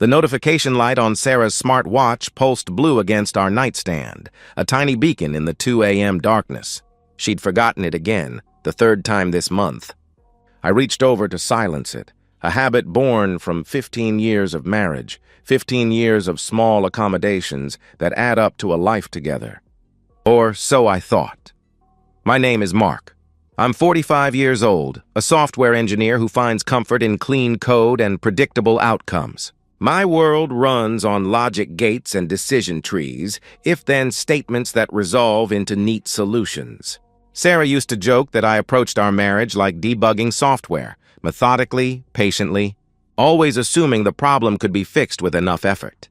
The notification light on Sarah's smart watch pulsed blue against our nightstand, a tiny beacon in the 2 a.m. darkness. She'd forgotten it again, the third time this month. I reached over to silence it, a habit born from 15 years of marriage, 15 years of small accommodations that add up to a life together. Or so I thought. My name is Mark. I'm 45 years old, a software engineer who finds comfort in clean code and predictable outcomes. My world runs on logic gates and decision trees, if-then statements that resolve into neat solutions. Sarah used to joke that I approached our marriage like debugging software, methodically, patiently, always assuming the problem could be fixed with enough effort.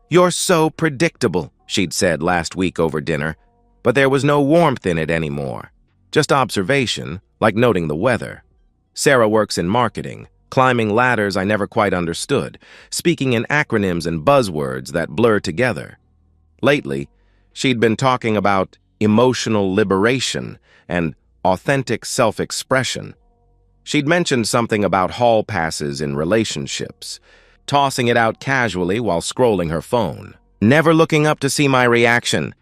"You're so predictable," she'd said last week over dinner, but there was no warmth in it anymore. Just observation, like noting the weather. Sarah works in marketing, climbing ladders I never quite understood, speaking in acronyms and buzzwords that blur together. Lately, she'd been talking about emotional liberation and authentic self-expression. She'd mentioned something about hall passes in relationships, tossing it out casually while scrolling her phone. "Never looking up to see my reaction.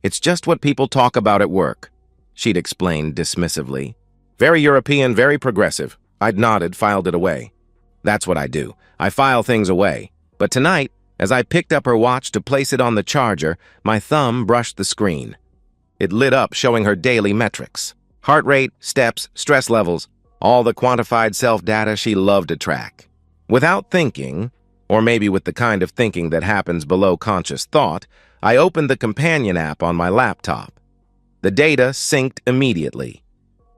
It's just what people talk about at work," she'd explained dismissively. "Very European, very progressive." I'd nodded, filed it away. "That's what I do. I file things away." But tonight, as I picked up her watch to place it on the charger, my thumb brushed the screen. It lit up, showing her daily metrics. Heart rate, steps, stress levels, all the quantified self-data she loved to track. Without thinking, or maybe with the kind of thinking that happens below conscious thought, I opened the companion app on my laptop. The data synced immediately.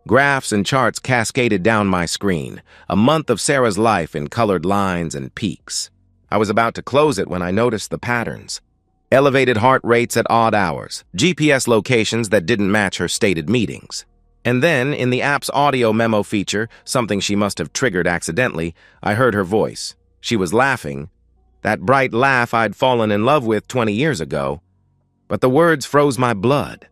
Graphs and charts cascaded down my screen, a month of Sarah's life in colored lines and peaks. I was about to close it when I noticed the patterns. Elevated heart rates at odd hours, GPS locations that didn't match her stated meetings. And then, in the app's audio memo feature, something she must have triggered accidentally, I heard her voice. She was laughing, that bright laugh I'd fallen in love with 20 years ago. But the words froze my blood.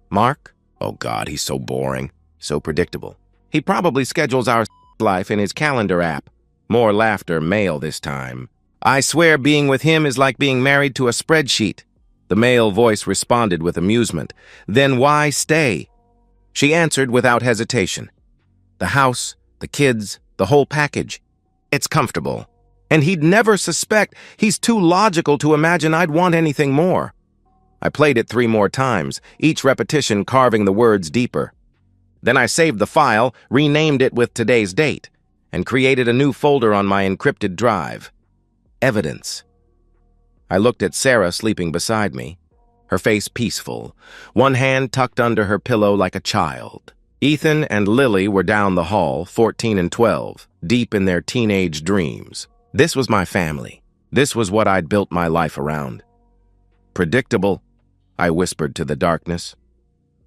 "Mark? Oh God, he's so boring. So predictable. He probably schedules our life in his calendar app. More laughter, male this time. I swear being with him is like being married to a spreadsheet." The male voice responded with amusement. "Then why stay?" She answered without hesitation. "The house, the kids, the whole package. It's comfortable. And he'd never suspect. He's too logical to imagine I'd want anything more." I played it 3 more times, each repetition carving the words deeper. Then I saved the file, renamed it with today's date, and created a new folder on my encrypted drive. Evidence. I looked at Sarah sleeping beside me, her face peaceful, one hand tucked under her pillow like a child. Ethan and Lily were down the hall, 14 and 12, deep in their teenage dreams. This was my family. This was what I'd built my life around. "Predictable," I whispered to the darkness.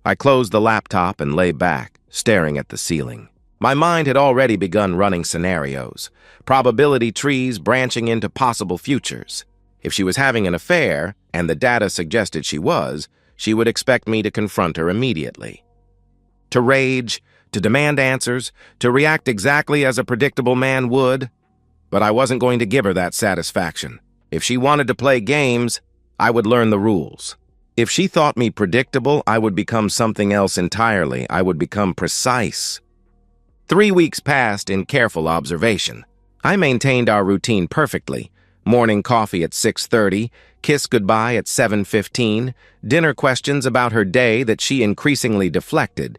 I closed the laptop and lay back, staring at the ceiling. My mind had already begun running scenarios, probability trees branching into possible futures. If she was having an affair, and the data suggested she would expect me to confront her immediately. To rage, to demand answers, to react exactly as a predictable man would. But I wasn't going to give her that satisfaction. If she wanted to play games, I would learn the rules. If she thought me predictable, I would become something else entirely. I would become precise. 3 weeks passed in careful observation. I maintained our routine perfectly. Morning coffee at 6:30, kiss goodbye at 7:15, dinner questions about her day that she increasingly deflected.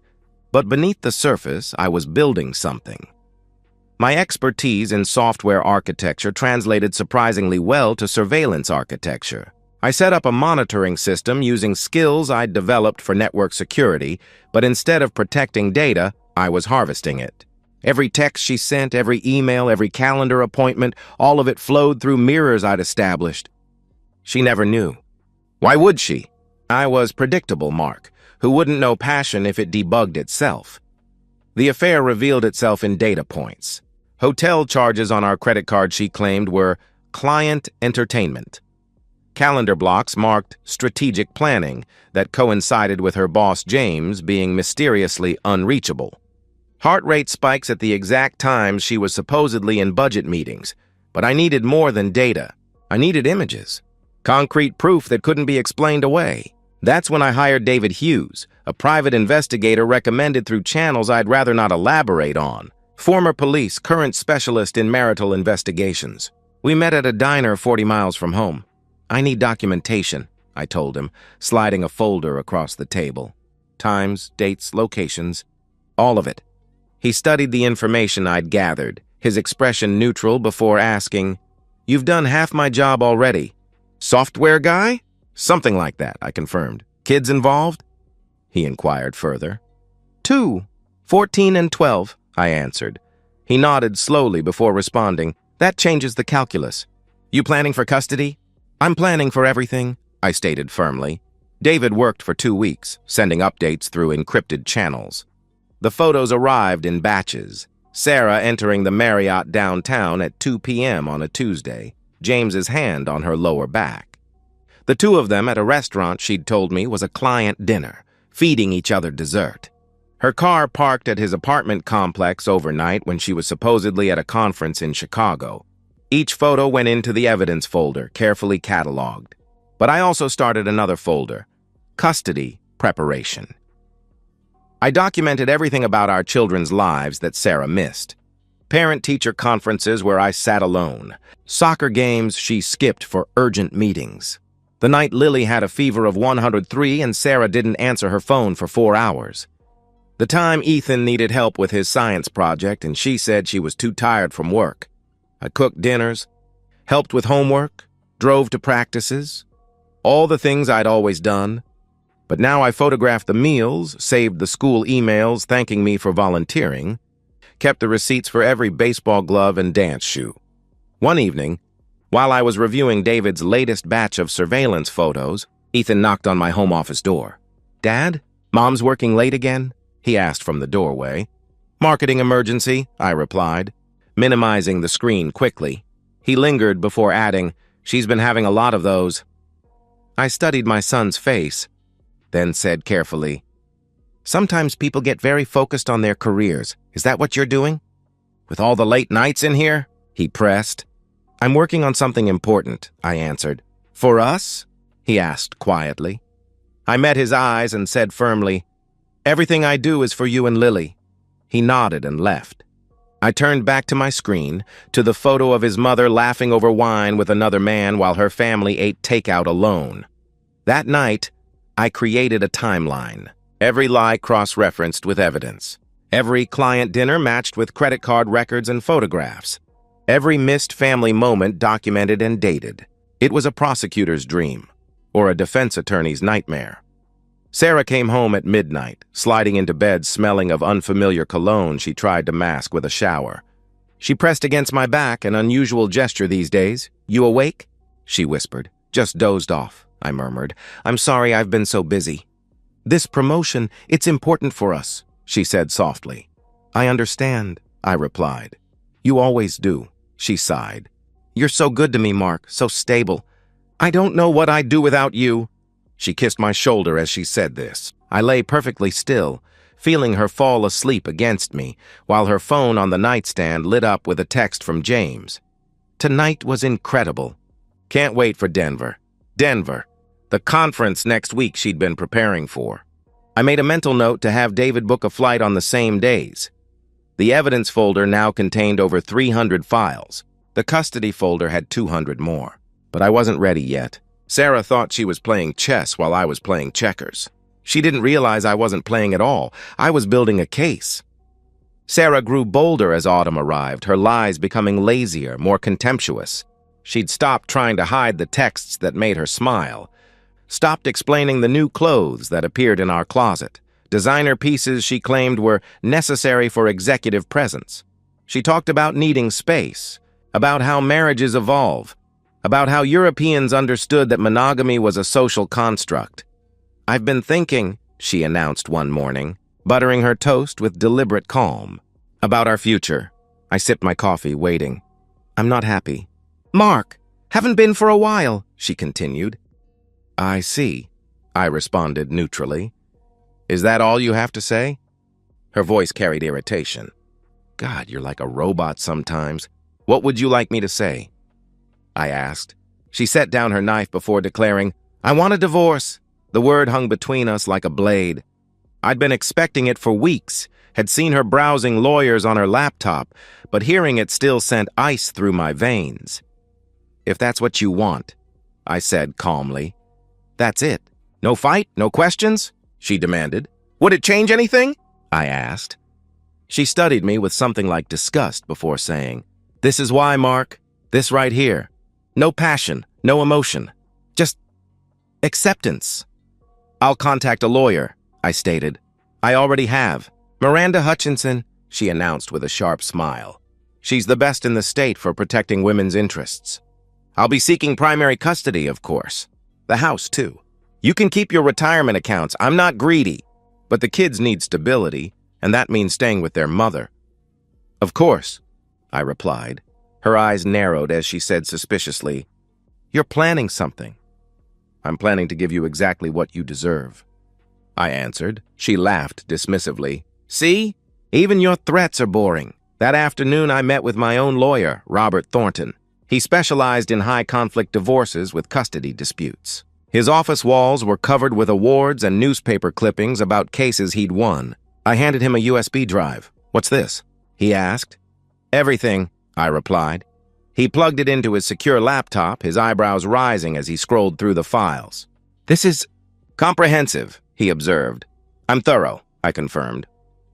But beneath the surface, I was building something. My expertise in software architecture translated surprisingly well to surveillance architecture. I set up a monitoring system using skills I'd developed for network security, but instead of protecting data, I was harvesting it. Every text she sent, every email, every calendar appointment, all of it flowed through mirrors I'd established. She never knew. Why would she? I was predictable, Mark, who wouldn't know passion if it debugged itself. The affair revealed itself in data points. Hotel charges on our credit card, she claimed, were client entertainment. Calendar blocks marked strategic planning that coincided with her boss, James, being mysteriously unreachable. Heart rate spikes at the exact times she was supposedly in budget meetings. But I needed more than data. I needed images. Concrete proof that couldn't be explained away. That's when I hired David Hughes, a private investigator recommended through channels I'd rather not elaborate on. Former police, current specialist in marital investigations. We met at a diner 40 miles from home. I need documentation, I told him, sliding a folder across the table. Times, dates, locations, all of it. He studied the information I'd gathered, his expression neutral before asking, "You've done half my job already. Software guy?" "Something like that," I confirmed. "Kids involved?" He inquired further. "2, 14 and 12, I answered. He nodded slowly before responding. "That changes the calculus. You planning for custody?" "I'm planning for everything," I stated firmly. David worked for 2 weeks, sending updates through encrypted channels. The photos arrived in batches. Sarah entering the Marriott downtown at 2 p.m. on a Tuesday, James's hand on her lower back. The two of them at a restaurant she'd told me was a client dinner, feeding each other dessert. Her car parked at his apartment complex overnight when she was supposedly at a conference in Chicago. Each photo went into the evidence folder, carefully cataloged. But I also started another folder, Custody Preparation. I documented everything about our children's lives that Sarah missed. Parent-teacher conferences where I sat alone. Soccer games she skipped for urgent meetings. The night Lily had a fever of 103 and Sarah didn't answer her phone for 4 hours. The time Ethan needed help with his science project and she said she was too tired from work. I cooked dinners, helped with homework, drove to practices. All the things I'd always done. But now I photographed the meals, saved the school emails thanking me for volunteering, kept the receipts for every baseball glove and dance shoe. One evening, while I was reviewing David's latest batch of surveillance photos, Ethan knocked on my home office door. "Dad, Mom's working late again?" he asked from the doorway. "Marketing emergency," I replied, minimizing the screen quickly. He lingered before adding, "She's been having a lot of those." I studied my son's face, then said carefully, "Sometimes people get very focused on their careers. Is that what you're doing?" "With all the late nights in here?" he pressed. "I'm working on something important," I answered. "For us?" he asked quietly. I met his eyes and said firmly, "Everything I do is for you and Lily." He nodded and left. I turned back to my screen, to the photo of his mother laughing over wine with another man while her family ate takeout alone. That night, I created a timeline. Every lie cross-referenced with evidence. Every client dinner matched with credit card records and photographs. Every missed family moment documented and dated. It was a prosecutor's dream, or a defense attorney's nightmare. Sarah came home at midnight, sliding into bed smelling of unfamiliar cologne she tried to mask with a shower. She pressed against my back, an unusual gesture these days. "You awake?" she whispered. "Just dozed off," I murmured. "I'm sorry I've been so busy." "This promotion, it's important for us," she said softly. "I understand," I replied. "You always do," she sighed. "You're so good to me, Mark, so stable. I don't know what I'd do without you." She kissed my shoulder as she said this. I lay perfectly still, feeling her fall asleep against me, while her phone on the nightstand lit up with a text from James. Tonight was incredible. Can't wait for Denver. Denver, the conference next week she'd been preparing for. I made a mental note to have David book a flight on the same days. The evidence folder now contained over 300 files. The custody folder had 200 more. But I wasn't ready yet. Sarah thought she was playing chess while I was playing checkers. She didn't realize I wasn't playing at all. I was building a case. Sarah grew bolder as autumn arrived, her lies becoming lazier, more contemptuous. She'd stopped trying to hide the texts that made her smile, stopped explaining the new clothes that appeared in our closet, designer pieces she claimed were necessary for executive presence. She talked about needing space, about how marriages evolve, about how Europeans understood that monogamy was a social construct. "I've been thinking," she announced one morning, buttering her toast with deliberate calm, "about our future." I sipped my coffee, waiting. "I'm not happy." "Mark, haven't been for a while," she continued. "I see," I responded neutrally. "Is that all you have to say?" Her voice carried irritation. "God, you're like a robot sometimes. What would you like me to say? I asked. She set down her knife before declaring, I want a divorce. The word hung between us like a blade. I'd been expecting it for weeks, had seen her browsing lawyers on her laptop, but hearing it still sent ice through my veins. If that's what you want, I said calmly. That's it. No fight? No questions? She demanded. Would it change anything? I asked. She studied me with something like disgust before saying, This is why, Mark. This right here. No passion, no emotion. Just acceptance. I'll contact a lawyer, I stated. I already have. Miranda Hutchinson, she announced with a sharp smile. She's the best in the state for protecting women's interests. I'll be seeking primary custody, of course. The house, too. You can keep your retirement accounts. I'm not greedy. But the kids need stability, and that means staying with their mother. Of course, I replied. Her eyes narrowed as she said suspiciously, You're planning something. I'm planning to give you exactly what you deserve. I answered. She laughed dismissively. See? Even your threats are boring. That afternoon I met with my own lawyer, Robert Thornton. He specialized in high-conflict divorces with custody disputes. His office walls were covered with awards and newspaper clippings about cases he'd won. I handed him a USB drive. What's this? He asked. Everything, I replied. He plugged it into his secure laptop, his eyebrows rising as he scrolled through the files. This is comprehensive, he observed. I'm thorough, I confirmed.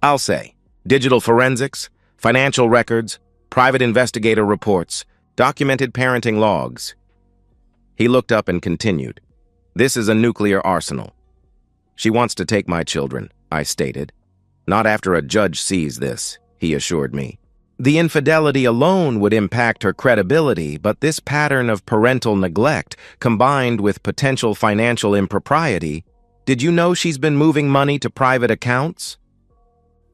I'll say. Digital forensics, financial records, private investigator reports, documented parenting logs. He looked up and continued. This is a nuclear arsenal. She wants to take my children, I stated. Not after a judge sees this, he assured me. The infidelity alone would impact her credibility, but this pattern of parental neglect, combined with potential financial impropriety, did you know she's been moving money to private accounts?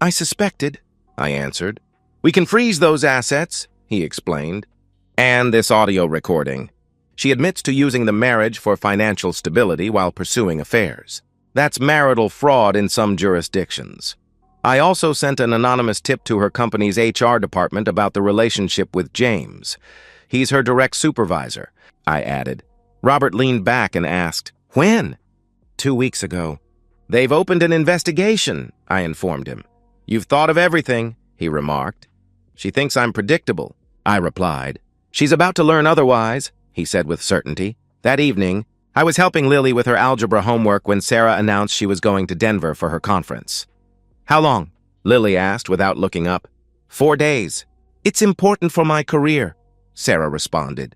I suspected, I answered. We can freeze those assets, he explained. And this audio recording. She admits to using the marriage for financial stability while pursuing affairs. That's marital fraud in some jurisdictions. I also sent an anonymous tip to her company's HR department about the relationship with James. He's her direct supervisor, I added. Robert leaned back and asked, When? 2 weeks ago. They've opened an investigation, I informed him. You've thought of everything, he remarked. She thinks I'm predictable, I replied. She's about to learn otherwise, he said with certainty. That evening, I was helping Lily with her algebra homework when Sarah announced she was going to Denver for her conference. How long? Lily asked without looking up. 4 days. It's important for my career, Sarah responded.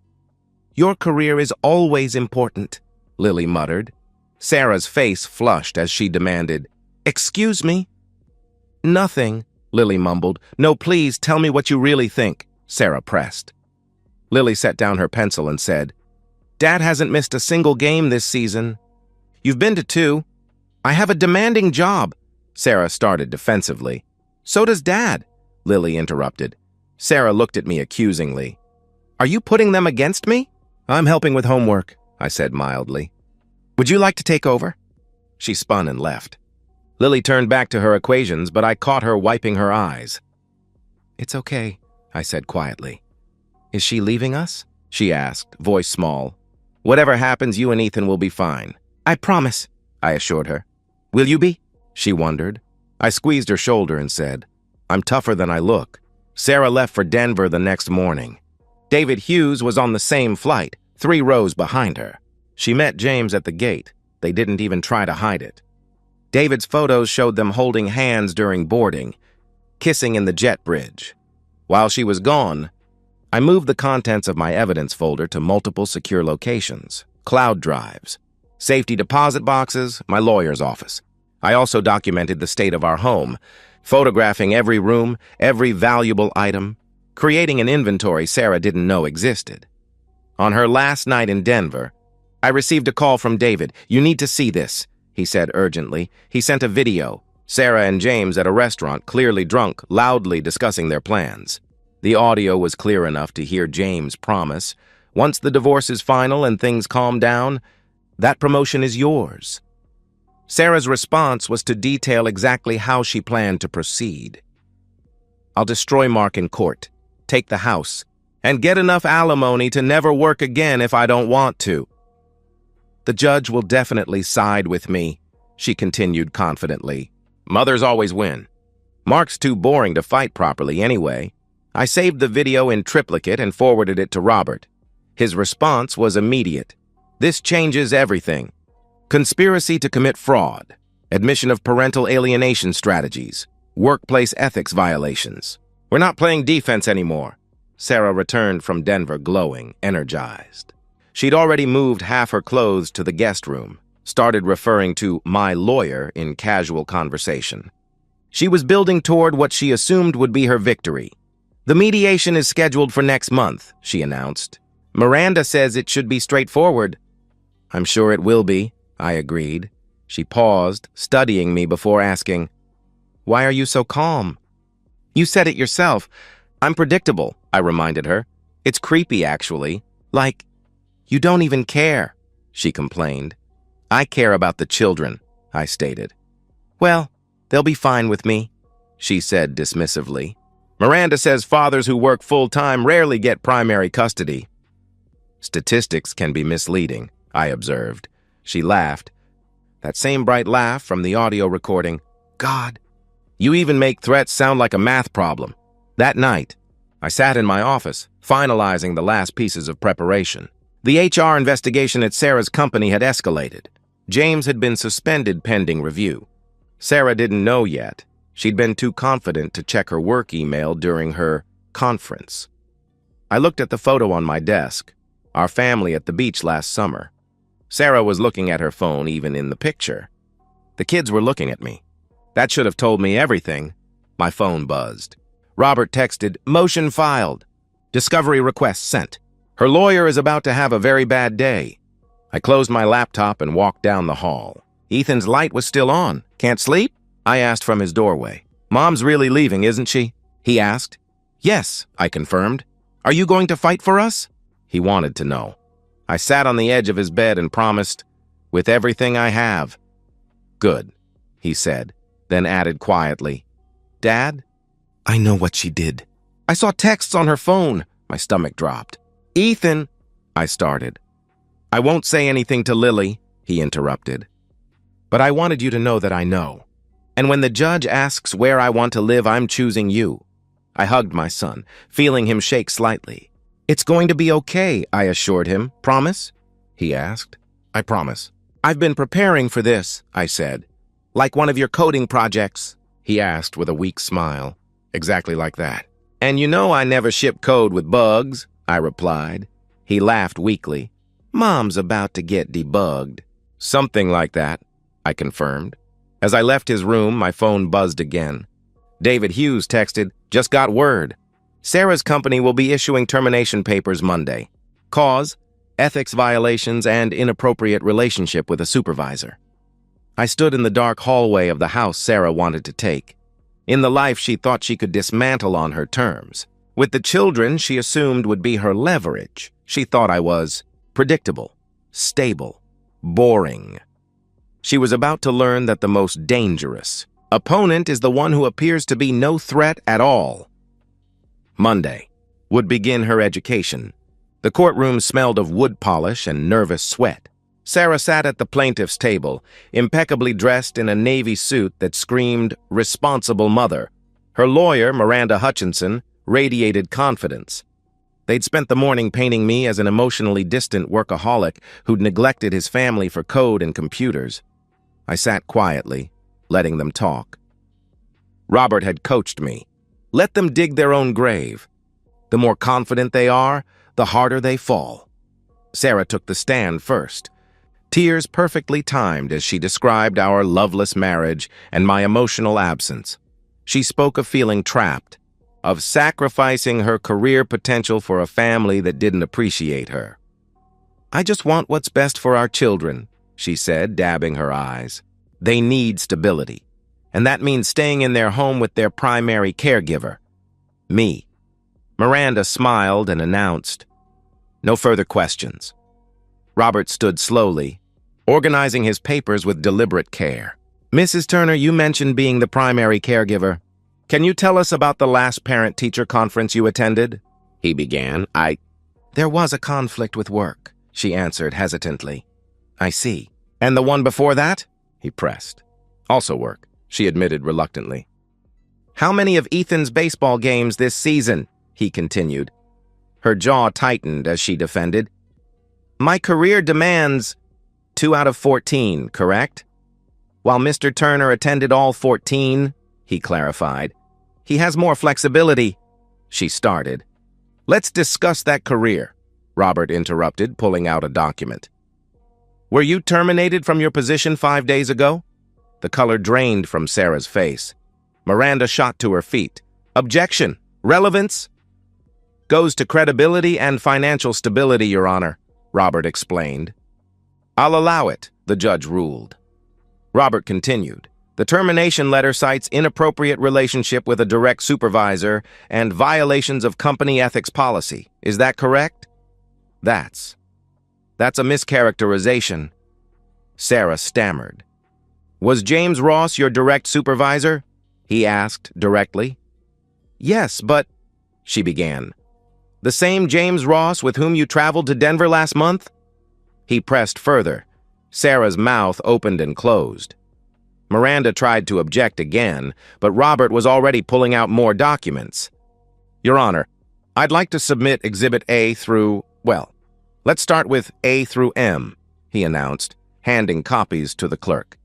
Your career is always important, Lily muttered. Sarah's face flushed as she demanded, Excuse me? Nothing, Lily mumbled. No, please, tell me what you really think, Sarah pressed. Lily set down her pencil and said, Dad hasn't missed a single game this season. You've been to 2. I have a demanding job, Sarah started defensively. So does Dad, Lily interrupted. Sarah looked at me accusingly. Are you putting them against me? I'm helping with homework, I said mildly. Would you like to take over? She spun and left. Lily turned back to her equations, but I caught her wiping her eyes. It's okay, I said quietly. Is she leaving us? She asked, voice small. Whatever happens, you and Ethan will be fine. I promise, I assured her. Will you be? She wondered. I squeezed her shoulder and said, I'm tougher than I look. Sarah left for Denver the next morning. David Hughes was on the same flight, 3 rows behind her. She met James at the gate. They didn't even try to hide it. David's photos showed them holding hands during boarding, kissing in the jet bridge. While she was gone, I moved the contents of my evidence folder to multiple secure locations, cloud drives, safety deposit boxes, my lawyer's office. I also documented the state of our home, photographing every room, every valuable item, creating an inventory Sarah didn't know existed. On her last night in Denver, I received a call from David. You need to see this, he said urgently. He sent a video. Sarah and James at a restaurant, clearly drunk, loudly discussing their plans. The audio was clear enough to hear James promise, once the divorce is final and things calm down, that promotion is yours. Sarah's response was to detail exactly how she planned to proceed. I'll destroy Mark in court, take the house, and get enough alimony to never work again if I don't want to. The judge will definitely side with me, she continued confidently. Mothers always win. Mark's too boring to fight properly anyway. I saved the video in triplicate and forwarded it to Robert. His response was immediate. This changes everything. Conspiracy to commit fraud, admission of parental alienation strategies, workplace ethics violations. We're not playing defense anymore. Sarah returned from Denver glowing, energized. She'd already moved half her clothes to the guest room, started referring to my lawyer in casual conversation. She was building toward what she assumed would be her victory. The mediation is scheduled for next month, she announced. Miranda says it should be straightforward. I'm sure it will be, I agreed. She paused, studying me before asking, Why are you so calm? You said it yourself. I'm predictable, I reminded her. It's creepy, actually. Like, you don't even care, she complained. I care about the children, I stated. Well, they'll be fine with me, she said dismissively. Miranda says fathers who work full-time rarely get primary custody. Statistics can be misleading, I observed. She laughed. That same bright laugh from the audio recording. God, you even make threats sound like a math problem. That night, I sat in my office, finalizing the last pieces of preparation. The HR investigation at Sarah's company had escalated. James had been suspended pending review. Sarah didn't know yet. She'd been too confident to check her work email during her conference. I looked at the photo on my desk, our family at the beach last summer. Sarah was looking at her phone even in the picture. The kids were looking at me. That should have told me everything. My phone buzzed. Robert texted, Motion filed. Discovery request sent. Her lawyer is about to have a very bad day. I closed my laptop and walked down the hall. Ethan's light was still on. Can't sleep? I asked from his doorway. Mom's really leaving, isn't she? He asked. Yes, I confirmed. Are you going to fight for us? He wanted to know. I sat on the edge of his bed and promised, with everything I have. Good, he said, then added quietly, Dad? I know what she did. I saw texts on her phone. My stomach dropped. Ethan, I started. I won't say anything to Lily, he interrupted. But I wanted you to know that I know. And when the judge asks where I want to live, I'm choosing you. I hugged my son, feeling him shake slightly. It's going to be okay, I assured him. Promise? He asked. I promise. I've been preparing for this, I said. Like one of your coding projects, he asked with a weak smile. Exactly like that. And you know I never ship code with bugs, I replied. He laughed weakly. Mom's about to get debugged. Something like that, I confirmed. As I left his room, my phone buzzed again. David Hughes texted, Just got word. Sarah's company will be issuing termination papers Monday. Cause, ethics violations and inappropriate relationship with a supervisor. I stood in the dark hallway of the house Sarah wanted to take. In the life she thought she could dismantle on her terms. With the children she assumed would be her leverage. She thought I was predictable, stable, boring. She was about to learn that the most dangerous opponent is the one who appears to be no threat at all. Monday would begin her education. The courtroom smelled of wood polish and nervous sweat. Sarah sat at the plaintiff's table, impeccably dressed in a navy suit that screamed, responsible mother. Her lawyer, Miranda Hutchinson, radiated confidence. They'd spent the morning painting me as an emotionally distant workaholic who'd neglected his family for code and computers. I sat quietly, letting them talk. Robert had coached me. Let them dig their own grave. The more confident they are, the harder they fall. Sarah took the stand first. Tears perfectly timed as she described our loveless marriage and my emotional absence. She spoke of feeling trapped, of sacrificing her career potential for a family that didn't appreciate her. I just want what's best for our children, she said, dabbing her eyes. They need stability, and that means staying in their home with their primary caregiver, me. Miranda smiled and announced, No further questions. Robert stood slowly, organizing his papers with deliberate care. Mrs. Turner, you mentioned being the primary caregiver. Can you tell us about the last parent-teacher conference you attended? he began. There was a conflict with work, she answered hesitantly. I see. And the one before that? He pressed. Also work, she admitted reluctantly. How many of Ethan's baseball games this season? He continued. Her jaw tightened as she defended. My career demands 2 out of 14, correct? While Mr. Turner attended all 14, he clarified. He has more flexibility, she started. Let's discuss that career, Robert interrupted, pulling out a document. Were you terminated from your position 5 days ago? The color drained from Sarah's face. Miranda shot to her feet. Objection. Relevance? Goes to credibility and financial stability, Your Honor, Robert explained. I'll allow it, the judge ruled. Robert continued. The termination letter cites inappropriate relationship with a direct supervisor and violations of company ethics policy. Is that correct? That's a mischaracterization. Sarah stammered. Was James Ross your direct supervisor? He asked directly. Yes, but, she began. The same James Ross with whom you traveled to Denver last month? He pressed further. Sarah's mouth opened and closed. Miranda tried to object again, but Robert was already pulling out more documents. Your Honor, I'd like to submit Exhibit A through, well, let's start with A through M, he announced, handing copies to the clerk.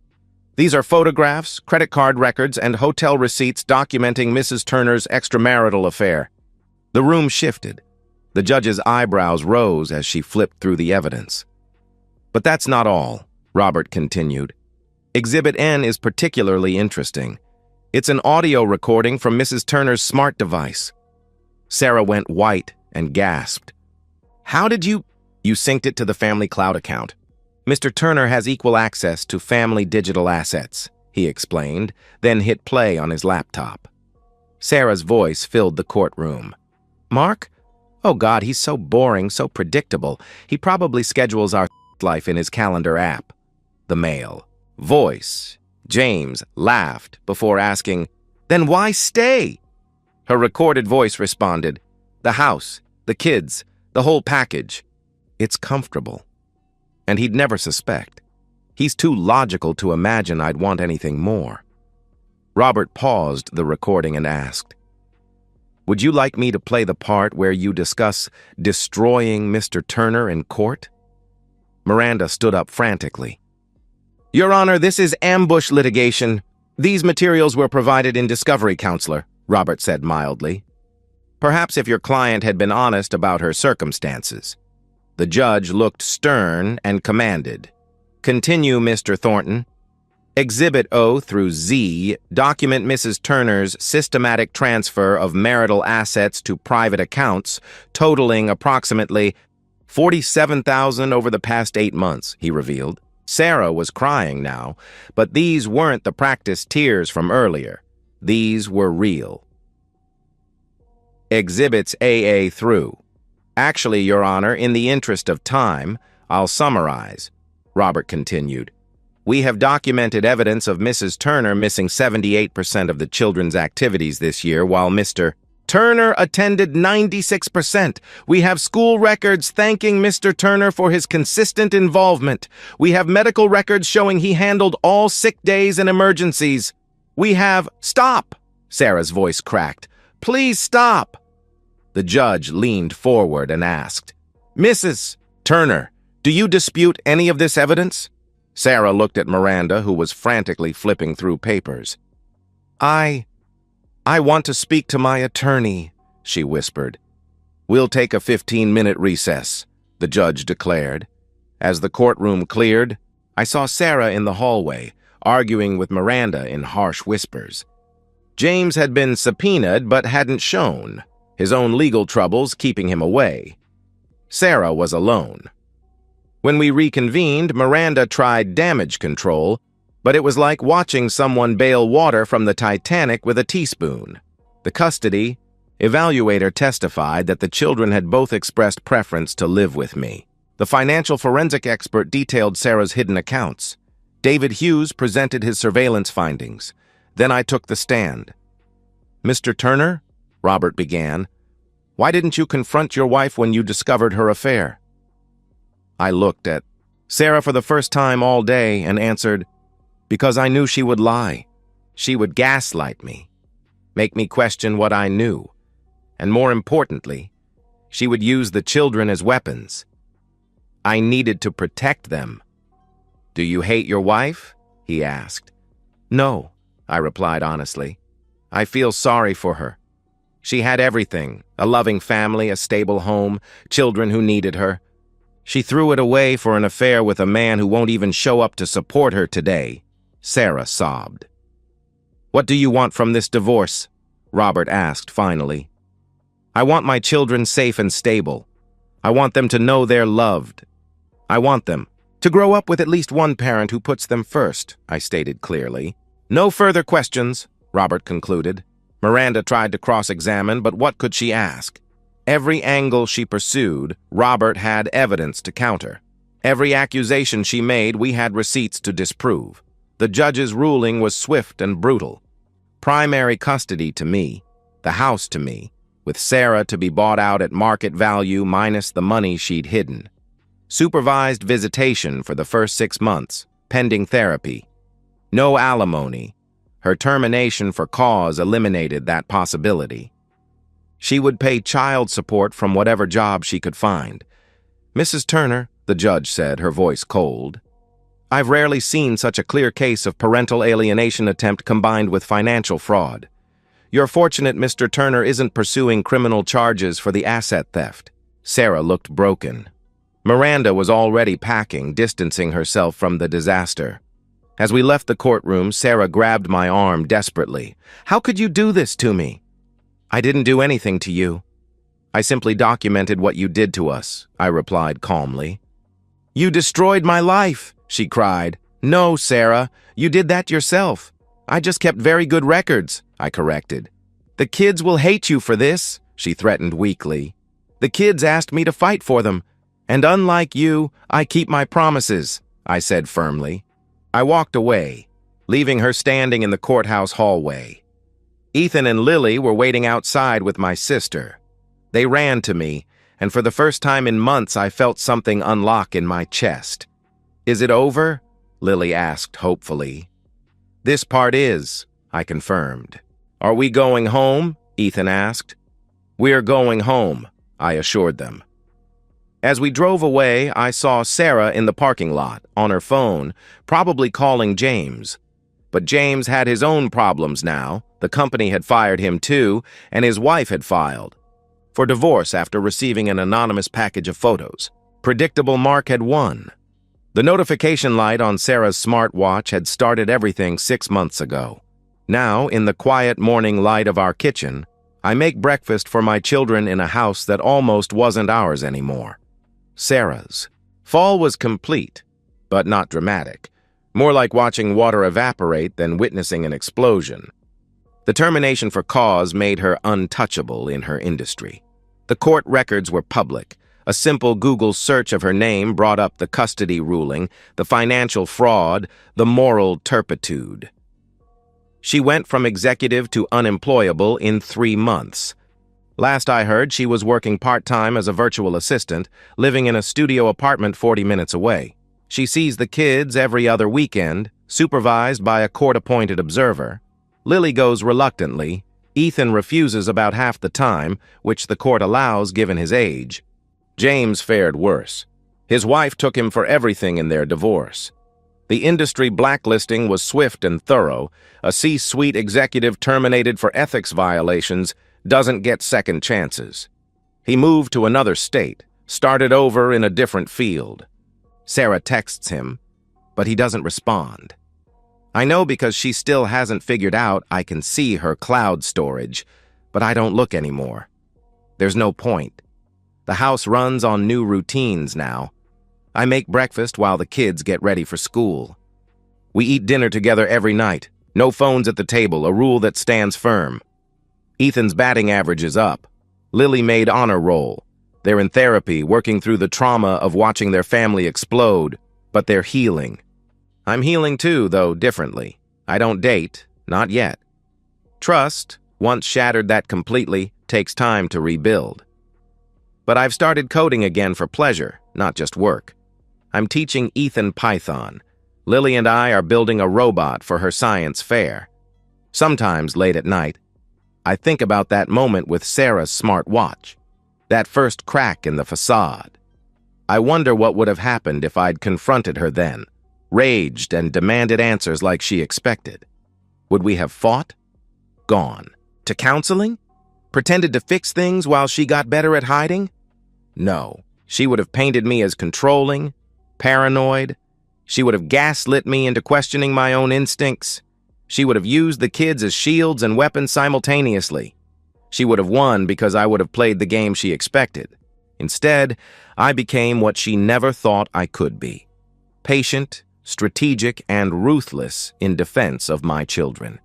These are photographs, credit card records, and hotel receipts documenting Mrs. Turner's extramarital affair. The room shifted. The judge's eyebrows rose as she flipped through the evidence. But that's not all, Robert continued. Exhibit N is particularly interesting. It's an audio recording from Mrs. Turner's smart device. Sarah went white and gasped. How did you synced it to the family cloud account? Mr. Turner has equal access to family digital assets, he explained, then hit play on his laptop. Sarah's voice filled the courtroom. Mark? Oh God, he's so boring, so predictable. He probably schedules our life in his calendar app. The male. Voice. James laughed before asking, Then why stay? Her recorded voice responded, The house, the kids, the whole package. It's comfortable. And he'd never suspect. He's too logical to imagine I'd want anything more. Robert paused the recording and asked, Would you like me to play the part where you discuss destroying Mr. Turner in court? Miranda stood up frantically. Your Honor, this is ambush litigation. These materials were provided in discovery, Counselor, Robert said mildly. Perhaps if your client had been honest about her circumstances. The judge looked stern and commanded. Continue, Mr. Thornton. Exhibit O through Z document Mrs. Turner's systematic transfer of marital assets to private accounts, totaling approximately $47,000 over the past 8 months, he revealed. Sarah was crying now, but these weren't the practiced tears from earlier. These were real. Exhibits AA through. Actually, Your Honor, in the interest of time, I'll summarize, Robert continued. We have documented evidence of Mrs. Turner missing 78% of the children's activities this year, while Mr. Turner attended 96%. We have school records thanking Mr. Turner for his consistent involvement. We have medical records showing he handled all sick days and emergencies. We have— Stop! Sarah's voice cracked. Please stop! The judge leaned forward and asked, Mrs. Turner, do you dispute any of this evidence? Sarah looked at Miranda, who was frantically flipping through papers. I want to speak to my attorney, she whispered. We'll take a 15-minute recess, the judge declared. As the courtroom cleared, I saw Sarah in the hallway, arguing with Miranda in harsh whispers. James had been subpoenaed but hadn't shown, his own legal troubles keeping him away. Sarah was alone. When we reconvened, Miranda tried damage control, but it was like watching someone bail water from the Titanic with a teaspoon. The custody evaluator testified that the children had both expressed preference to live with me. The financial forensic expert detailed Sarah's hidden accounts. David Hughes presented his surveillance findings. Then I took the stand. Mr. Turner, Robert began, Why didn't you confront your wife when you discovered her affair? I looked at Sarah for the first time all day and answered, because I knew she would lie. She would gaslight me, make me question what I knew, and more importantly, she would use the children as weapons. I needed to protect them. Do you hate your wife? He asked. No, I replied honestly. I feel sorry for her. She had everything, a loving family, a stable home, children who needed her. She threw it away for an affair with a man who won't even show up to support her today. Sarah sobbed. What do you want from this divorce? Robert asked finally. I want my children safe and stable. I want them to know they're loved. I want them to grow up with at least one parent who puts them first, I stated clearly. No further questions, Robert concluded. Miranda tried to cross-examine, but what could she ask? Every angle she pursued, Robert had evidence to counter. Every accusation she made, we had receipts to disprove. The judge's ruling was swift and brutal. Primary custody to me, the house to me, with Sarah to be bought out at market value minus the money she'd hidden. Supervised visitation for the first 6 months, pending therapy. No alimony. Her termination for cause eliminated that possibility. She would pay child support from whatever job she could find. Mrs. Turner, the judge said, her voice cold. I've rarely seen such a clear case of parental alienation attempt combined with financial fraud. You're fortunate Mr. Turner isn't pursuing criminal charges for the asset theft. Sarah looked broken. Miranda was already packing, distancing herself from the disaster. As we left the courtroom, Sarah grabbed my arm desperately. How could you do this to me? I didn't do anything to you. I simply documented what you did to us, I replied calmly. You destroyed my life, she cried. No, Sarah, you did that yourself. I just kept very good records, I corrected. The kids will hate you for this, she threatened weakly. The kids asked me to fight for them, and unlike you, I keep my promises, I said firmly. I walked away, leaving her standing in the courthouse hallway. Ethan and Lily were waiting outside with my sister. They ran to me, and for the first time in months I felt something unlock in my chest. Is it over? Lily asked hopefully. This part is, I confirmed. Are we going home? Ethan asked. We're going home, I assured them. As we drove away, I saw Sarah in the parking lot, on her phone, probably calling James. But James had his own problems now. The company had fired him too, and his wife had filed for divorce after receiving an anonymous package of photos. Predictable Mark had won. The notification light on Sarah's smartwatch had started everything 6 months ago. Now, in the quiet morning light of our kitchen, I make breakfast for my children in a house that almost wasn't ours anymore. Sarah's. Fall was complete, but not dramatic. More like watching water evaporate than witnessing an explosion. The termination for cause made her untouchable in her industry. The court records were public. A simple Google search of her name brought up the custody ruling, the financial fraud, the moral turpitude. She went from executive to unemployable in 3 months. Last I heard, she was working part-time as a virtual assistant, living in a studio apartment 40 minutes away. She sees the kids every other weekend, supervised by a court-appointed observer. Lily goes reluctantly. Ethan refuses about half the time, which the court allows given his age. James fared worse. His wife took him for everything in their divorce. The industry blacklisting was swift and thorough. A C-suite executive terminated for ethics violations doesn't get second chances. He moved to another state, started over in a different field. Sarah texts him, but he doesn't respond. I know because she still hasn't figured out I can see her cloud storage, but I don't look anymore. There's no point. The house runs on new routines now. I make breakfast while the kids get ready for school. We eat dinner together every night. No phones at the table, a rule that stands firm. Ethan's batting average is up. Lily made honor roll. They're in therapy, working through the trauma of watching their family explode, but they're healing. I'm healing too, though differently. I don't date, not yet. Trust, once shattered that completely, takes time to rebuild. But I've started coding again for pleasure, not just work. I'm teaching Ethan Python. Lily and I are building a robot for her science fair. Sometimes, late at night, I think about that moment with Sarah's smart watch, that first crack in the facade. I wonder what would have happened if I'd confronted her then, raged and demanded answers like she expected. Would we have fought? Gone. To counseling? Pretended to fix things while she got better at hiding? No. She would have painted me as controlling, paranoid. She would have gaslit me into questioning my own instincts. She would have used the kids as shields and weapons simultaneously. She would have won because I would have played the game she expected. Instead, I became what she never thought I could be: patient, strategic, and ruthless in defense of my children.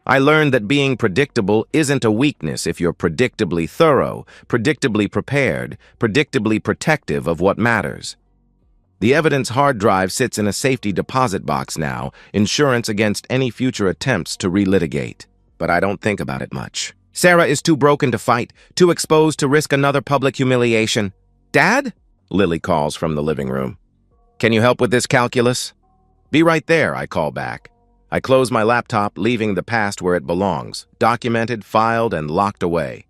I learned that being predictable isn't a weakness if you're predictably thorough, predictably prepared, predictably protective of what matters. The evidence hard drive sits in a safety deposit box now, insurance against any future attempts to relitigate. But I don't think about it much. Sarah is too broken to fight, too exposed to risk another public humiliation. Dad? Lily calls from the living room. Can you help with this calculus? Be right there, I call back. I close my laptop, leaving the past where it belongs, documented, filed, and locked away.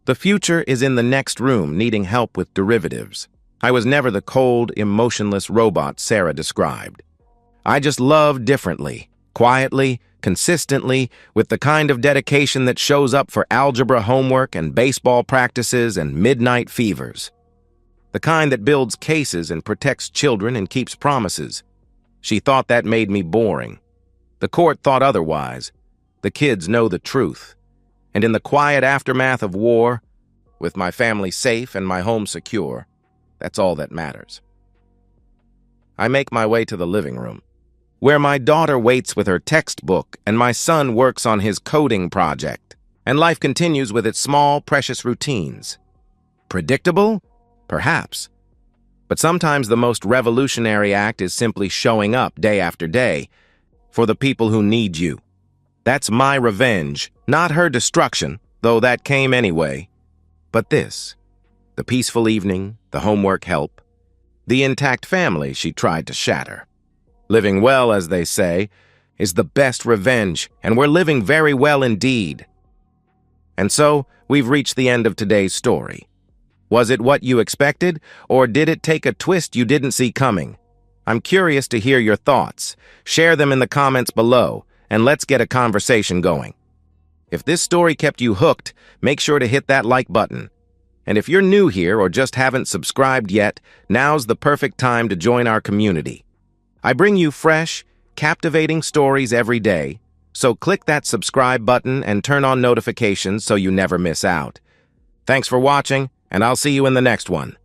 The future is in the next room, needing help with derivatives. I was never the cold, emotionless robot Sarah described. I just love differently, quietly, consistently, with the kind of dedication that shows up for algebra homework and baseball practices and midnight fevers. The kind that builds cases and protects children and keeps promises. She thought that made me boring. The court thought otherwise. The kids know the truth. And in the quiet aftermath of war, with my family safe and my home secure, that's all that matters. I make my way to the living room, where my daughter waits with her textbook and my son works on his coding project, and life continues with its small, precious routines. Predictable? Perhaps. But sometimes the most revolutionary act is simply showing up day after day for the people who need you. That's my revenge, not her destruction, though that came anyway. But this, the peaceful evening, the homework help, the intact family she tried to shatter. Living well, as they say, is the best revenge, and we're living very well indeed. And so, we've reached the end of today's story. Was it what you expected, or did it take a twist you didn't see coming? I'm curious to hear your thoughts. Share them in the comments below, and let's get a conversation going. If this story kept you hooked, make sure to hit that like button. And if you're new here or just haven't subscribed yet, now's the perfect time to join our community. I bring you fresh, captivating stories every day, so click that subscribe button and turn on notifications so you never miss out. Thanks for watching, and I'll see you in the next one.